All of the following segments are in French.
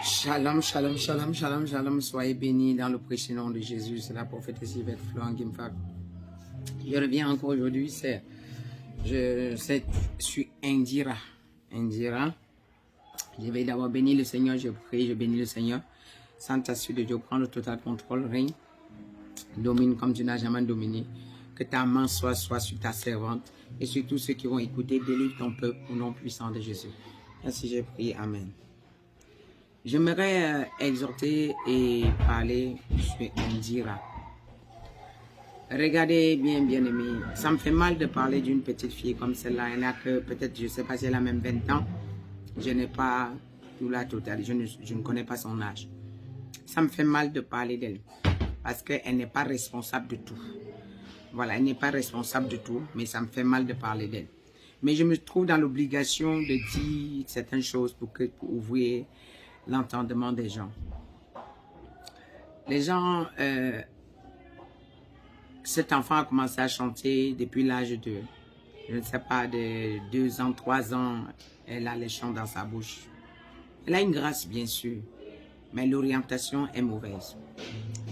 Shalom, shalom, shalom, shalom, shalom. Soyez bénis dans le précieux nom de Jésus. C'est la prophétesse Yvette Florent qui me fait. Je reviens encore aujourd'hui. Je suis Indira. Je vais d'abord bénir le Seigneur. Je prie, je bénis le Seigneur. Saint-Esprit de Dieu, prends le total contrôle, règne. Domine comme tu n'as jamais dominé. Que ta main soit sur ta servante et sur tous ceux qui vont écouter. Délivre ton peuple au nom puissant de Jésus. Ainsi j'ai prié. Amen. J'aimerais exhorter et parler sur Indira. Regardez bien, bien aimé, ça me fait mal de parler d'une petite fille comme celle-là. Elle n'a que peut-être, je ne sais pas si elle a même 20 ans. Je n'ai pas tout la totalité, je ne connais pas son âge. Ça me fait mal de parler d'elle parce qu'elle n'est pas responsable de tout. Voilà, elle n'est pas responsable de tout, mais ça me fait mal de parler d'elle. Mais je me trouve dans l'obligation de dire certaines choses pour ouvrir l'entendement des gens. Les gens, cet enfant a commencé à chanter depuis l'âge de, je ne sais pas, de 2 ans, 3 ans, elle a les chants dans sa bouche. Elle a une grâce, bien sûr, mais l'orientation est mauvaise.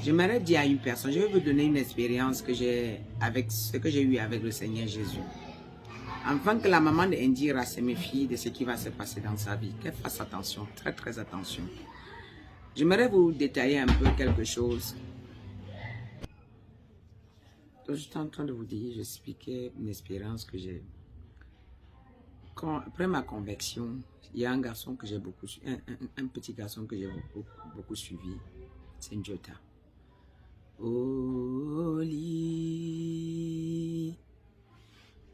J'aimerais dire à une personne, je vais vous donner une expérience que j'ai avec ce que j'ai eu avec le Seigneur Jésus. Afin que la maman d'Indira se méfie de ce qui va se passer dans sa vie, qu'elle fasse attention, très très attention. J'aimerais vous détailler un peu quelque chose. Donc, j'étais en train de vous dire, j'expliquais une expérience que j'ai. Après ma conversion, il y a un garçon que j'ai beaucoup suivi, un petit garçon que j'ai beaucoup suivi, c'est Njota. Holy,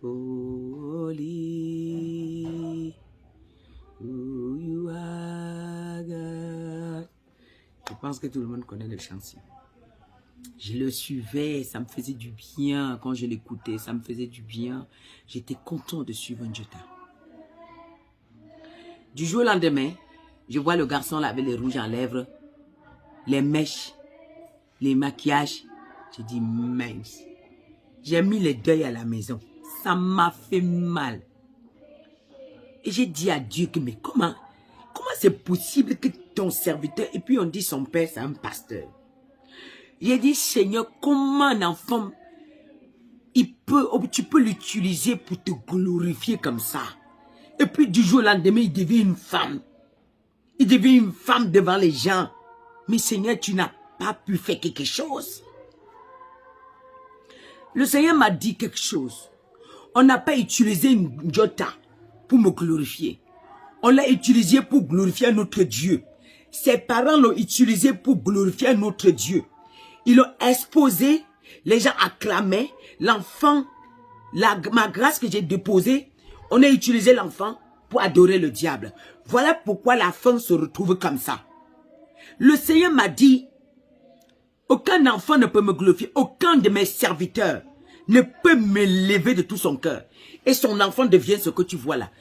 holy, who you are God. Je pense que tout le monde connaît le chanson. Je le suivais, ça me faisait du bien quand je l'écoutais, ça me faisait du bien. J'étais content de suivre Njota. Du jour au lendemain, je vois le garçon là avec les rouges en lèvres, les mèches, les maquillages. J'ai dit mince. J'ai mis les deuils à la maison. Ça m'a fait mal. Et j'ai dit à Dieu que mais comment c'est possible que ton serviteur, et puis on dit son père c'est un pasteur. J'ai dit Seigneur, comment un enfant, tu peux l'utiliser pour te glorifier comme ça. Et puis du jour au lendemain, il devient une femme. Il devient une femme devant les gens. Mais Seigneur, tu n'as pas pu faire quelque chose. Le Seigneur m'a dit quelque chose. On n'a pas utilisé une Njota pour me glorifier. On l'a utilisé pour glorifier notre Dieu. Ses parents l'ont utilisé pour glorifier notre Dieu. Ils l'ont exposé, les gens acclamaient, l'enfant, ma grâce que j'ai déposée, on a utilisé l'enfant pour adorer le diable. Voilà pourquoi la femme se retrouve comme ça. Le Seigneur m'a dit, aucun enfant ne peut me glorifier, aucun de mes serviteurs ne peut me lever de tout son cœur. Et son enfant devient ce que tu vois là.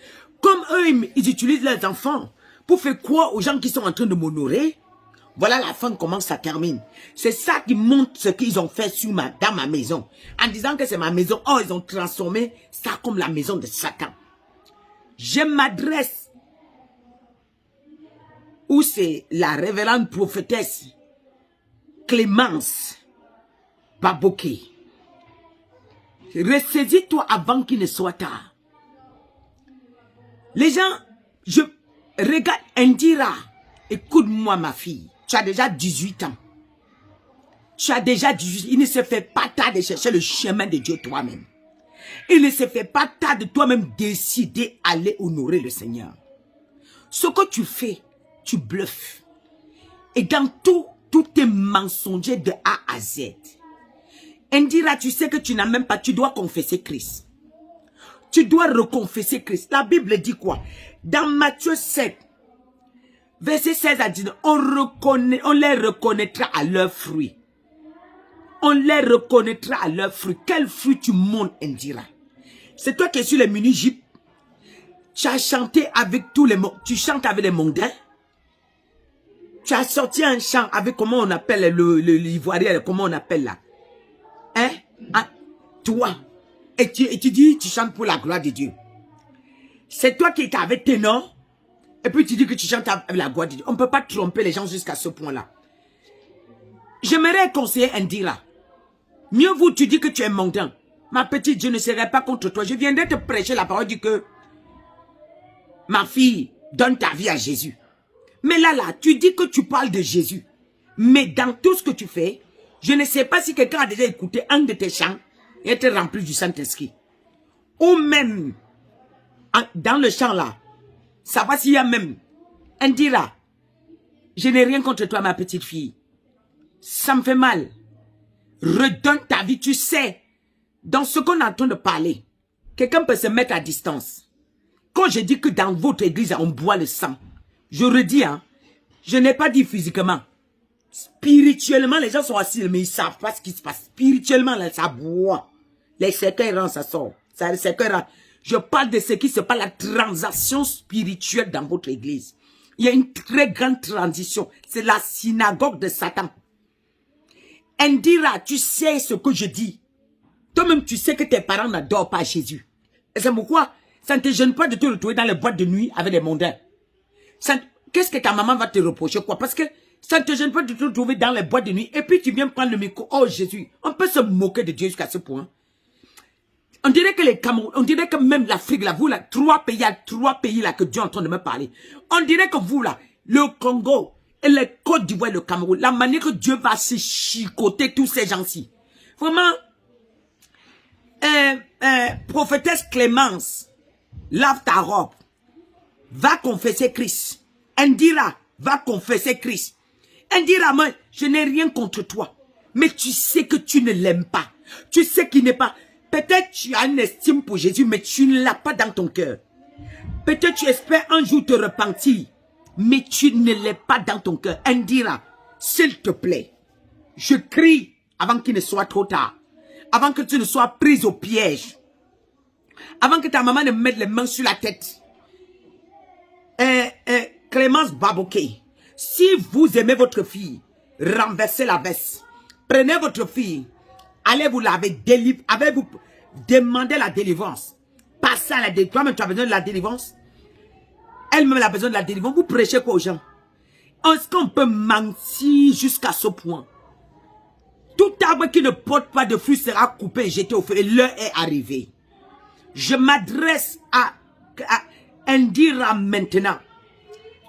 Comme eux, ils utilisent leurs enfants pour faire croire aux gens qui sont en train de m'honorer. Voilà la fin, comment ça termine. C'est ça qui montre ce qu'ils ont fait dans ma maison. En disant que c'est ma maison, oh, ils ont transformé ça comme la maison de Satan. Je m'adresse où c'est la révérende prophétesse Clémence Baboké. Ressaisis-toi avant qu'il ne soit tard. Les gens, je regarde Indira. Écoute-moi ma fille. Tu as déjà 18 ans. Tu as déjà 18 ans. Il ne se fait pas tard de chercher le chemin de Dieu toi-même. Il ne se fait pas tard de toi-même décider d'aller honorer le Seigneur. Ce que tu fais, tu bluffes. Et dans tout est mensonger de A à Z. Indira, tu sais que tu n'as même pas, tu dois confesser Christ. Tu dois reconfesser Christ. La Bible dit quoi? Dans Matthieu 7, verset 16 à 19, on les reconnaîtra à leurs fruits. On les reconnaîtra à leurs fruits. Quel fruit tu montes, Indira? C'est toi qui es sur les mini-jeeps. Tu as chanté avec tous les mots. Tu chantes avec les mondains. Tu as sorti un chant avec comment on appelle l'ivoirien, comment on appelle là. Hein? Ah, toi. Et tu dis, tu chantes pour la gloire de Dieu. C'est toi qui es avec ténor. Et puis tu dis que tu chantes avec la gloire de Dieu. On ne peut pas tromper les gens jusqu'à ce point-là. J'aimerais conseiller Indira. Mieux vaut tu dis que tu es mondain. Ma petite, je ne serai pas contre toi. Je viendrai te prêcher la parole, dit que ma fille, donne ta vie à Jésus. Mais là, tu dis que tu parles de Jésus. Mais dans tout ce que tu fais, je ne sais pas si quelqu'un a déjà écouté un de tes chants et été rempli du Saint-Esprit. Ou même, dans le chant là, savoir s'il y a même, Indira, je n'ai rien contre toi, ma petite fille. Ça me fait mal. Redonne ta vie, tu sais. Dans ce qu'on est en train de parler, quelqu'un peut se mettre à distance. Quand je dis que dans votre église, on boit le sang, je redis, hein, je n'ai pas dit physiquement. Spirituellement, les gens sont assis, mais ils ne savent pas ce qui se passe. Spirituellement, là, ça boit. Les cercueils rentrent, ça sort. Ça, les cercueils rentrent. Je parle de ce qui se passe, la transaction spirituelle dans votre église. Il y a une très grande transition. C'est la synagogue de Satan. Indira, tu sais ce que je dis. Toi-même, tu sais que tes parents n'adorent pas Jésus. Et c'est pourquoi ça ne te gêne pas de te retrouver dans les boîtes de nuit avec des mondains. Qu'est-ce que ta maman va te reprocher, quoi? Parce que ça ne te gêne pas de te retrouver dans les boîtes de nuit. Et puis tu viens prendre le micro. Oh Jésus, on peut se moquer de Dieu jusqu'à ce point. On dirait que les Cameroun, on dirait que même l'Afrique, là, vous là, il y a 3 pays là que Dieu est en train de me parler. On dirait que vous là, le Congo et le Côte d'Ivoire et le Cameroun, la manière que Dieu va se chicoter tous ces gens-ci. Vraiment, prophétesse Clémence, lave ta robe, va confesser Christ. Indira, va confesser Christ. Indira, moi, je n'ai rien contre toi. Mais tu sais que tu ne l'aimes pas. Tu sais qu'il n'est pas... Peut-être tu as une estime pour Jésus, mais tu ne l'as pas dans ton cœur. Peut-être tu espères un jour te repentir, mais tu ne l'es pas dans ton cœur. Indira, s'il te plaît, je crie avant qu'il ne soit trop tard. Avant que tu ne sois prise au piège. Avant que ta maman ne mette les mains sur la tête. Clémence Baboké, si vous aimez votre fille, renversez la veste. Prenez votre fille, allez vous laver, vous demandez la délivrance. Passez à la délivrance. Toi-même, tu as besoin de la délivrance. Elle-même a besoin de la délivrance. Vous prêchez quoi aux gens? Est-ce qu'on peut mentir jusqu'à ce point? Tout arbre qui ne porte pas de fruits sera coupé et jeté au feu. Et l'heure est arrivée. Je m'adresse à Indira maintenant.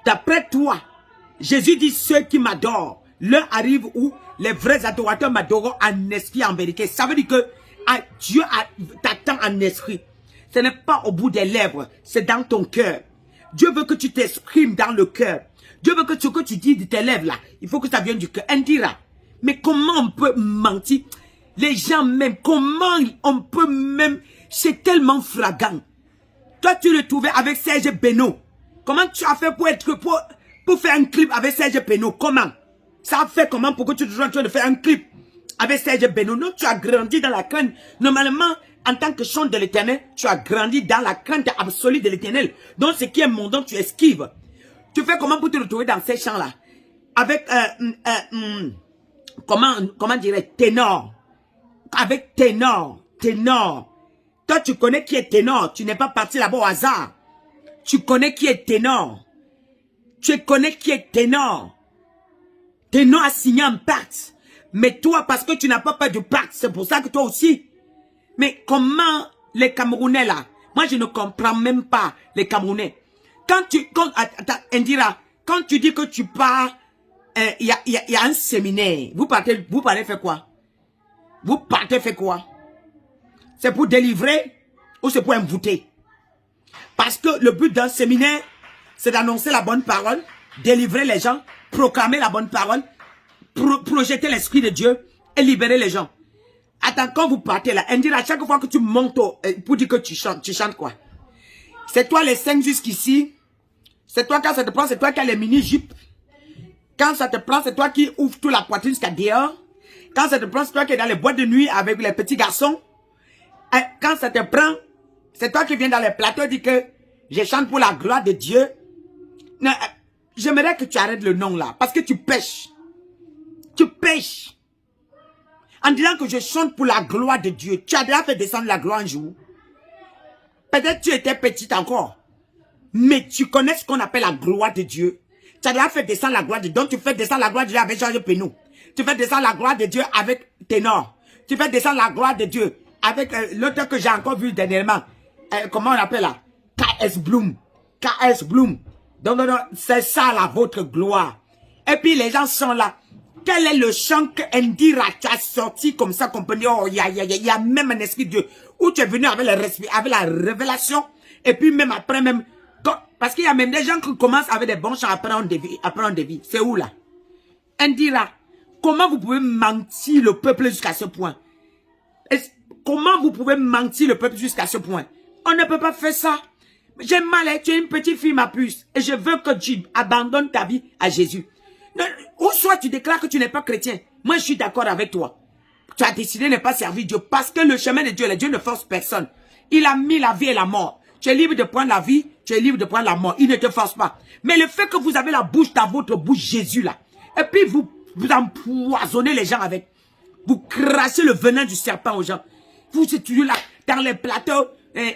D'après toi, Jésus dit ceux qui m'adorent. L'heure arrive où les vrais adorateurs m'adoreront en esprit et en vérité. Ça veut dire que Dieu t'attend en esprit. Ce n'est pas au bout des lèvres, c'est dans ton cœur. Dieu veut que tu t'exprimes dans le cœur. Dieu veut que ce que tu dis de tes lèvres là, il faut que ça vienne du cœur. Indira. Mais comment on peut mentir? Les gens même, comment on peut même... C'est tellement flagrant. Toi, tu le trouvais avec Serge Beno. Comment tu as fait pour faire un clip avec Serge Beno? Comment? Ça a fait comment pour que tu te sois en train de faire un clip avec Serge Beno? Non, tu as grandi dans la crainte. Normalement, en tant que chant de l'éternel, tu as grandi dans la crainte absolue de l'éternel. Donc, ce qui est mondain, tu esquives. Tu fais comment pour te retrouver dans ces chants-là? Avec... comment dirais ténor. Avec ténor. Toi, tu connais qui est ténor. Tu n'es pas parti là-bas au hasard. Tu connais qui est ténor. Tu connais qui est ténor. Ténor a signé un pacte. Mais toi, parce que tu n'as pas peur du pacte, c'est pour ça que toi aussi. Mais comment les Camerounais là? Moi, je ne comprends même pas les Camerounais. Indira, quand tu dis que tu pars... Il y a un séminaire. Vous partez faire quoi? Vous partez faire quoi? C'est pour délivrer ou c'est pour envoûter? Parce que le but d'un séminaire, c'est d'annoncer la bonne parole, délivrer les gens, proclamer la bonne parole, projeter l'esprit de Dieu et libérer les gens. Attends, quand vous partez là, Indira, à chaque fois que tu montes pour dire que tu chantes quoi? C'est toi les 5 jusqu'ici. C'est toi quand ça te prend, c'est toi qui as les mini-jupes. Quand ça te prend, c'est toi qui ouvres toute la poitrine jusqu'à dehors. Quand ça te prend, c'est toi qui es dans les boîtes de nuit avec les petits garçons. Et quand ça te prend, c'est toi qui viens dans les plateaux et dis que je chante pour la gloire de Dieu. J'aimerais que tu arrêtes le nom là, parce que tu pêches. Tu pêches. En disant que je chante pour la gloire de Dieu. Tu as déjà fait descendre la gloire un jour. Peut-être tu étais petite encore. Mais tu connais ce qu'on appelle la gloire de Dieu. Tu as déjà fait descendre la gloire de Dieu. Donc tu fais descendre la gloire de Dieu avec Georges Penou. Tu fais descendre la gloire de Dieu avec Ténor. Tu fais descendre la gloire de Dieu avec l'autre que j'ai encore vu dernièrement. Comment on appelle là? KS Bloom. KS Bloom. Donc, c'est ça la votre gloire. Et puis les gens sont là. Quel est le chant que Indira a sorti comme ça qu'on peut dire, oh, il y a même un esprit de Dieu. Où tu es venu avec la révélation. Et puis même après même. Parce qu'il y a même des gens qui commencent avec des bons chants après on dévie. C'est où là? Indira, comment vous pouvez mentir le peuple jusqu'à ce point? Comment vous pouvez mentir le peuple jusqu'à ce point? On ne peut pas faire ça. J'ai mal, tu es une petite fille, ma puce. Et je veux que tu abandonnes ta vie à Jésus. Ou soit tu déclares que tu n'es pas chrétien. Moi, je suis d'accord avec toi. Tu as décidé de ne pas servir Dieu. Parce que le chemin de Dieu, Dieu ne force personne. Il a mis la vie et la mort. Tu es libre de prendre la vie, tu es libre de prendre la mort. Il ne te force pas. Mais le fait que vous avez la bouche dans votre bouche, Jésus là. Et puis vous empoisonnez les gens avec. Vous crachez le venin du serpent aux gens. Vous êtes toujours là, dans les plateaux.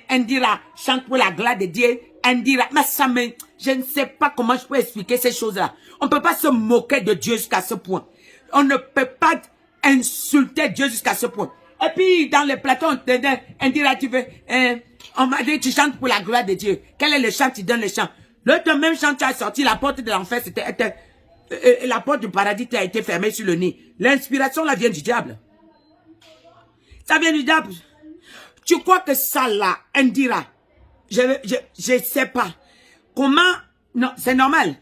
Indira chante pour la gloire de Dieu. Indira, mais ça me... Je ne sais pas comment je peux expliquer ces choses-là. On ne peut pas se moquer de Dieu jusqu'à ce point. On ne peut pas insulter Dieu jusqu'à ce point. Et puis, dans les plateaux, Indira, tu veux... on m'a dit, tu chantes pour la gloire de Dieu. Quel est le chant? Tu donnes le chant. L'autre même chant, tu as sorti, la porte de l'enfer, c'était... la porte du paradis a été fermée sur le nez. L'inspiration, là, vient du diable. Ça vient du diable. Tu crois que ça, là, Indira, je sais pas. Comment? Non, c'est normal.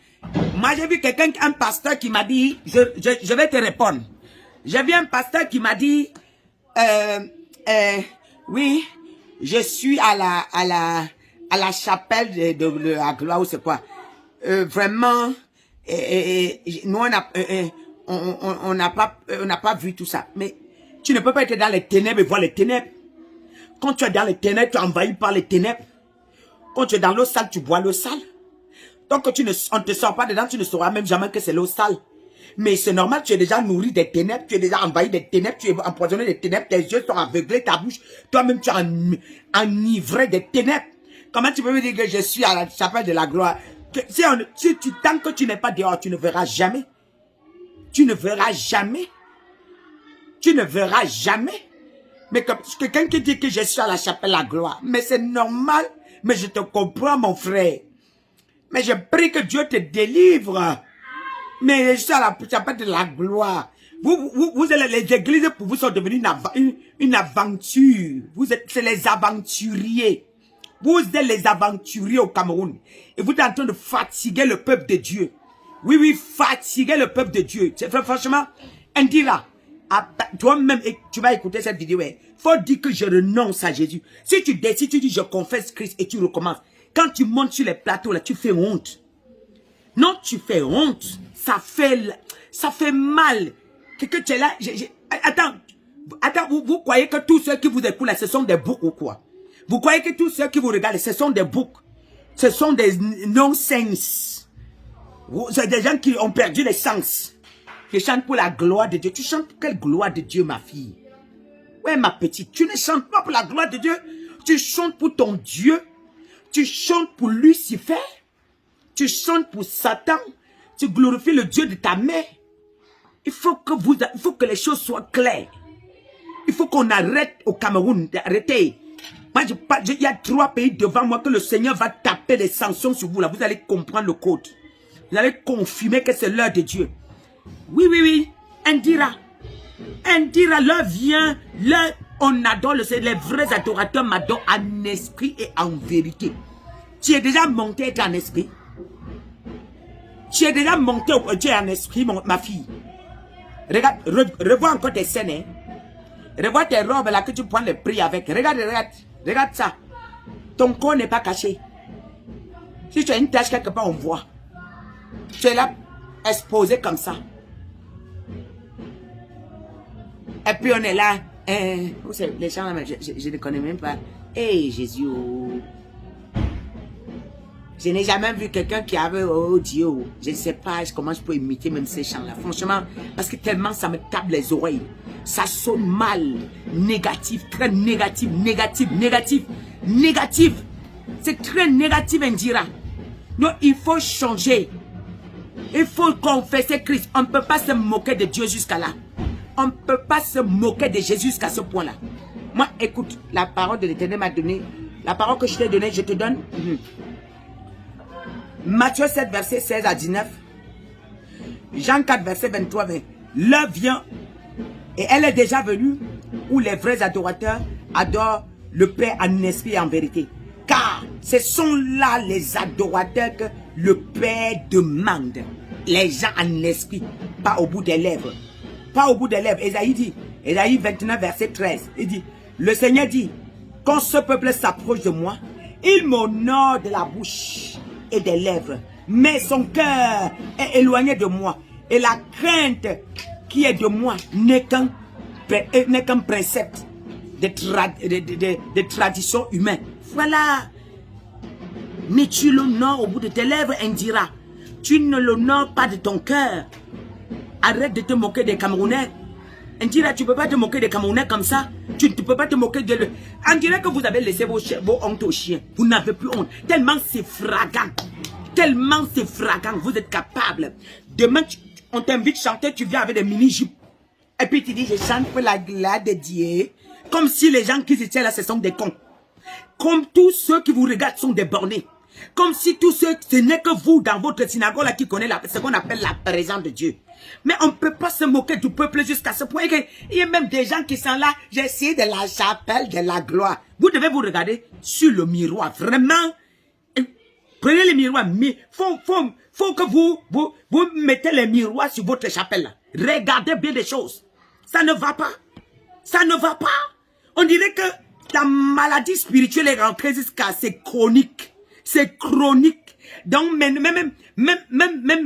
Moi, j'ai vu quelqu'un, un pasteur qui m'a dit, je vais te répondre. J'ai vu un pasteur qui m'a dit, oui, je suis à la chapelle de la gloire ou c'est quoi. Vraiment, nous on n'a pas vu tout ça. Mais tu ne peux pas être dans les ténèbres et voir les ténèbres. Quand tu es dans les ténèbres, tu es envahi par les ténèbres. Quand tu es dans l'eau sale, tu bois l'eau sale. Tant que on ne te sort pas dedans, tu ne sauras même jamais que c'est l'eau sale. Mais c'est normal, tu es déjà nourri des ténèbres, tu es déjà envahi des ténèbres, tu es empoisonné des ténèbres, tes yeux sont aveuglés, ta bouche, toi-même tu es enivré des ténèbres. Comment tu peux me dire que je suis à la chapelle de la gloire? Tant que tu n'es pas dehors, tu ne verras jamais. Tu ne verras jamais. Tu ne verras jamais. Mais quelqu'un qui dit que je suis à la chapelle de la gloire, mais c'est normal, mais je te comprends mon frère. Mais je prie que Dieu te délivre. Mais je suis à la chapelle de la gloire. Vous êtes les églises pour vous sont devenues une aventure. C'est les aventuriers. Vous êtes les aventuriers au Cameroun. Et vous êtes en train de fatiguer le peuple de Dieu. Oui, oui, fatiguer le peuple de Dieu. Franchement, Indira, toi-même, tu vas écouter cette vidéo. Il faut dire que je renonce à Jésus. Si tu décides, tu dis je confesse Christ et tu recommences. Quand tu montes sur les plateaux, là, tu fais honte. Non, tu fais honte. Ça fait mal. Que tu es là. Attends, vous croyez que tous ceux qui vous écoutent là, ce sont des boucs ou quoi? Vous croyez que tous ceux qui vous regardent, ce sont des boucs? Ce sont des non-sens. C'est des gens qui ont perdu les sens. Tu chantes pour la gloire de Dieu. Tu chantes pour quelle gloire de Dieu, ma fille? Ouais, ma petite, tu ne chantes pas pour la gloire de Dieu. Tu chantes pour ton Dieu. Tu chantes pour Lucifer. Tu chantes pour Satan. Tu glorifies le Dieu de ta mère. Il faut que les choses soient claires. Il faut qu'on arrête au Cameroun d'arrêter. Moi, il y a 3 pays devant moi que le Seigneur va taper des sanctions sur vous. Là, vous allez comprendre le code. Vous allez confirmer que c'est l'heure de Dieu. Oui, oui, oui. Indira. Indira, l'heure vient. L'heure, on adore le Seigneur. Les vrais adorateurs m'adorent en esprit et en vérité. Tu es déjà monté en esprit. Tu es déjà monté en esprit, ma fille. Regarde, revois encore tes scènes. Hein. Revois tes robes là que tu prends le prix avec. Regarde, regarde. Regarde ça. Ton corps n'est pas caché. Si tu as une tache quelque part, on voit. Tu es là, exposé comme ça. Et puis on est là. Les gens, je ne connais même pas. Hey, Jésus. Je n'ai jamais vu quelqu'un qui avait, oh Dieu, je ne sais pas comment je peux imiter même ces chants-là. Franchement, parce que tellement ça me tape les oreilles. Ça sonne mal, négatif, très négatif, négatif, négatif, négatif. C'est très négatif, Indira. Non, il faut changer. Il faut confesser Christ. On ne peut pas se moquer de Dieu jusqu'à là. On ne peut pas se moquer de Jésus jusqu'à ce point-là. Moi, écoute, la parole de l'Éternel m'a donné. La parole que je t'ai donnée, je te donne. Matthieu 7, verset 16 à 19. Jean 4, verset 23, 20. L'heure vient, et elle est déjà venue, où les vrais adorateurs adorent le Père en esprit et en vérité. Car ce sont là les adorateurs que le Père demande. Les gens en esprit, pas au bout des lèvres. Pas au bout des lèvres. Ésaïe dit, Ésaïe 29, verset 13. Il dit, le Seigneur dit, quand ce peuple s'approche de moi, il m'honore de la bouche et des lèvres. Mais son cœur est éloigné de moi. Et la crainte qui est de moi n'est qu'un précepte de tradition humaine. Voilà. Mais tu l'honores au bout de tes lèvres, Indira. Tu ne l'honores pas de ton cœur. Arrête de te moquer des Camerounais. Indira, tu ne peux pas te moquer des Camerounais comme ça. Tu ne peux pas te moquer de... On dirait que vous avez laissé vos hontes aux chiens. Vous n'avez plus honte. Tellement c'est fragant. Tellement c'est fragant. Vous êtes capable. Demain, on t'invite à chanter, tu viens avec des mini-jupes. Et puis tu dis, je chante pour la gloire de Dieu. Comme si les gens qui se tiennent là, ce sont des cons. Comme tous ceux qui vous regardent sont des bornés. Comme si tous ceux, ce n'est que vous dans votre synagogue là qui connaît ce qu'on appelle la présence de Dieu. Mais on ne peut pas se moquer du peuple jusqu'à ce point qu'il y a même des gens qui sont là. J'ai essayé de la chapelle de la gloire. Vous devez vous regarder sur le miroir. Vraiment. Prenez le miroir. Faut que vous mettez les miroirs sur votre chapelle là. Regardez bien des choses. Ça ne va pas. Ça ne va pas. On dirait que la maladie spirituelle est rentrée jusqu'à c'est chronique. C'est chronique. Donc, même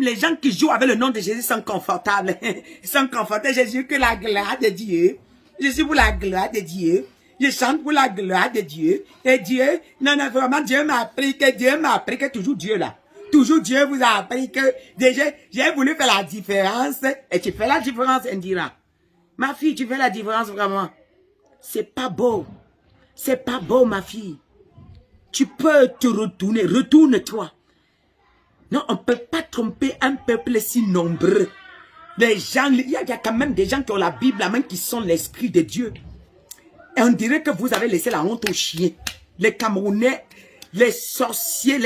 les gens qui jouent avec le nom de Jésus sont confortables. Ils sont confortables. Je suis que la gloire de Dieu. Je suis pour la gloire de Dieu. Je chante pour la gloire de Dieu. Et Dieu, non, vraiment, Dieu m'a appris que toujours Dieu là. Toujours Dieu vous a appris que j'ai voulu faire la différence. Et tu fais la différence, Indira. Ma fille, tu fais la différence vraiment. C'est pas beau. C'est pas beau, ma fille. Tu peux te retourner. Retourne-toi. Non, on ne peut pas tromper un peuple si nombreux. Les gens, il y a quand même des gens qui ont la Bible à main qui sont l'esprit de Dieu. Et on dirait que vous avez laissé la honte aux chiens. Les Camerounais, les sorciers,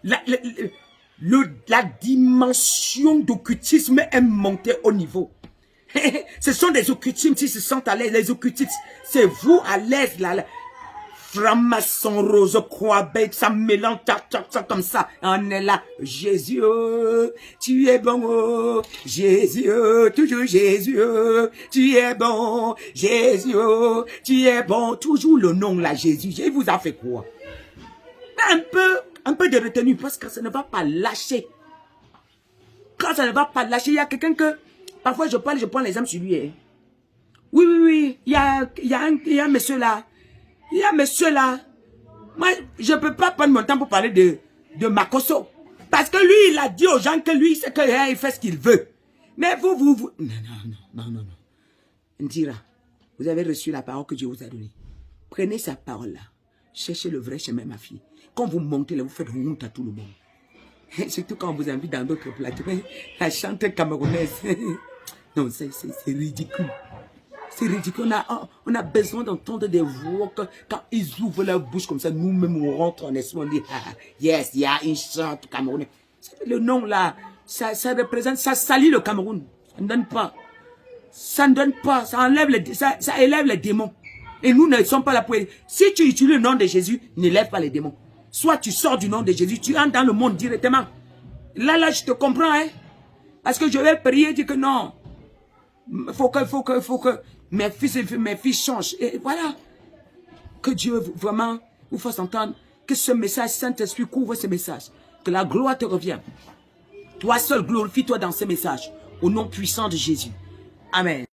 la dimension d'occultisme est montée au niveau. Ce sont des occultismes qui se sentent à l'aise. Les occultistes, c'est vous à l'aise là. Franc-maçon, rose, croix, bête, ça mélange, comme ça. On est là. Jésus, tu es bon. Jésus, toujours Jésus, tu es bon. Jésus, tu es bon. Toujours le nom là, Jésus. Jésus vous a fait quoi? Un peu de retenue parce que ça ne va pas lâcher. Quand ça ne va pas lâcher, il y a quelqu'un que... Parfois je prends les âmes sur lui. Hein. Oui. Il y a un monsieur là. Il y a un monsieur là. Moi, je ne peux pas prendre mon temps pour parler de Makoso. Parce que lui, il a dit aux gens que lui, c'est qu'il fait ce qu'il veut. Mais vous... Non. Ndira, vous avez reçu la parole que Dieu vous a donnée. Prenez sa parole là. Cherchez le vrai chemin, ma fille. Quand vous montez là, vous faites honte à tout le monde. Surtout quand on vous invite dans d'autres plateaux. La chanteuse camerounaise. Non, c'est ridicule. C'est ridicule. On a besoin d'entendre des voix quand ils ouvrent leur bouche comme ça. Nous-mêmes, on rentre en esprit. On dit, yes, il y a une chante camerounaise. Le nom là, ça représente, ça salit le Cameroun. Ça ne donne pas. Ça ne donne pas. Ça élève les démons. Et nous ne sommes pas là pour... Si tu utilises le nom de Jésus, n'élève pas les démons. Soit tu sors du nom de Jésus, tu entres dans le monde directement. Là, je te comprends, hein. Parce que je vais prier, dire que non. Faut que mes fils changent. Et voilà. Que Dieu vraiment vous fasse entendre que ce message, Saint-Esprit couvre ce message. Que la gloire te revienne. Toi seul, glorifie-toi dans ce message. Au nom puissant de Jésus. Amen.